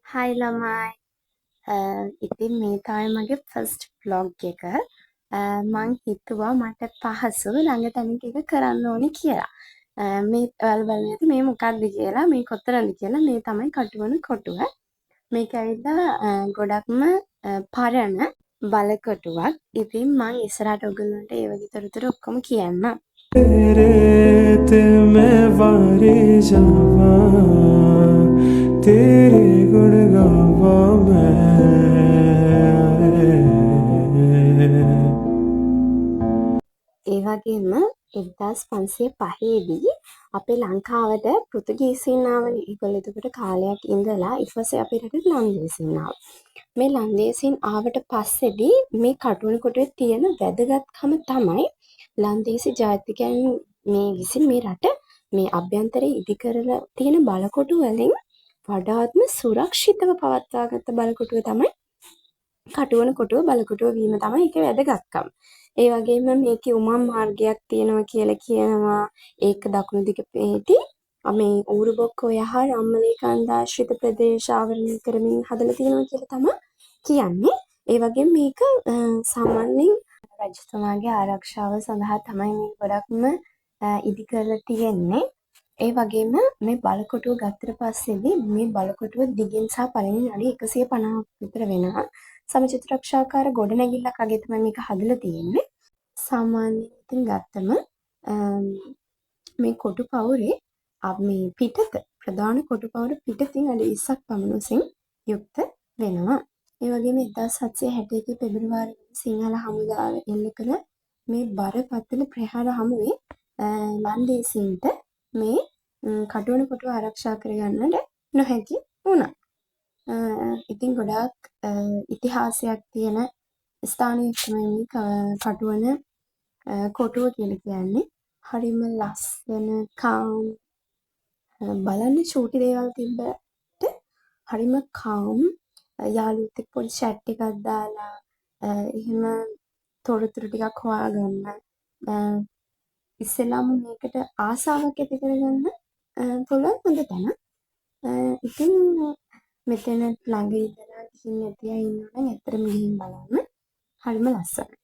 හයි ළමයි. ඉතින් මේ තමයි මගේ ෆස්ට් බ්ලොග් එක. මං හිතුවා මට පහසු ළඟ තැනක එක කරන්න ඕනේ කියලා. මේ ඔයාලා බලන්න ඇති මේ මොකක්ද කියලා, මේ කොතරම්ද කියලා. මේ තමයි කටුවන කොටුව. මේක ඇවිල්ලා ගොඩක්ම පරණ බලකොටුවක්. ඉතින් මං ඉස්සරහට ඔයගොල්ලන්ට ඒ වගේ තොරතුරු ඔක්කොම කියන්නම්. रेत में वारे जावा तेरे गुण गावा मैं ඒ වගේම 1505දී අපේ ලංකාවට පෘතුගීසීන් ආවනේ. ඒගොල්ලෝ එතකොට කාලයක් ඉඳලා ඊට පස්සේ අපේ රටට ලන්දේසීන් ආවා. මේ ලන්දේසීන් ආවට පස්සේදී මේ කටුවන කොටුවේ තියෙන වැදගත්කම තමයි ලන්දේසි ජාතිකයන් මේ විසින් මේ රට මේ අභ්‍යන්තරේ ඉදි කරලා තියෙන බලකොටු වලින් වඩාත්ම සුරක්ෂිතව පවත්වාගත්ත බලකොටුව තමයි කටුවන කොටුව බලකොටුව වීම තමයි ඒකේ වැදගත්කම. ඒ වගේම මේකේ උමං මාර්ගයක් තියෙනවා කියලා කියනවා. ඒක දකුණු දිග පිහිටි මේ ඌරු බොක්කෝ යහ රම්මලේ කන්දාශ්‍රිත ප්‍රදේශ ආවරණය කරමින් හදලා තියෙනවා කියලා තමයි කියන්නේ. ඒ වගේම මේක සාමාන්‍යයෙන් රජතුමාගේ ආරක්ෂාව සඳහා තමයි මේ ගොඩක්ම ඉදි කරලා තියෙන්නේ. ඒ වගේම මේ බලකොටුව ගත්තට පස්සේදී මේ බලකොටුව දිගින් සහ පළලින් අඩි 150ක් විතර වෙනවා. සමචිත්‍රාක්ෂාකාර ගොඩනැගිල්ලක් වගේ තමයි මේක හදලා තියෙන්නේ. සාමාන්‍යයෙන් ඉතින් ගත්තම මේ කොටු පවුරේ මේ පිටත ප්‍රධාන කොටු පවුර පිටතින් අඩි 20ක් පමණ උසින් යුක්ත වෙනවා. ඒ වගේම 1761 පෙබරවාරි සිංහල හමුදාව එල්ල කළ මේ බරපතල ප්‍රහාර හමුවේ ලන්දේසීන්ට මේ කටුවන කොටුව ආරක්ෂා කරගන්නට නොහැකි වුණා. ඉතින් ගොඩාක් ඉතිහාසයක් තියෙන ස්ථානයක් තමයි මේ කටුවන කොටුව කියලා කියන්නේ. හරිම ලස්සන කාම් බලන්න චූටි දේවල් තිබ්බට හරිම කාම් යාළුවොත් එක්ක පොඩි chat එකක් දාලා එහෙම තොරතුරු ටිකක් හොයාගන්න ඉස්සෙල්ලාම මේකට ආසාවක් ඇති කරගන්න පුළුවන් හොඳ තැන. ඉතින් මෙතන ළඟ ඉඳලා ගිහින් නැති අය ඉන්නවා නම් ඇත්තටම ගිහින් බලන්න. හරිම ලස්සනයි.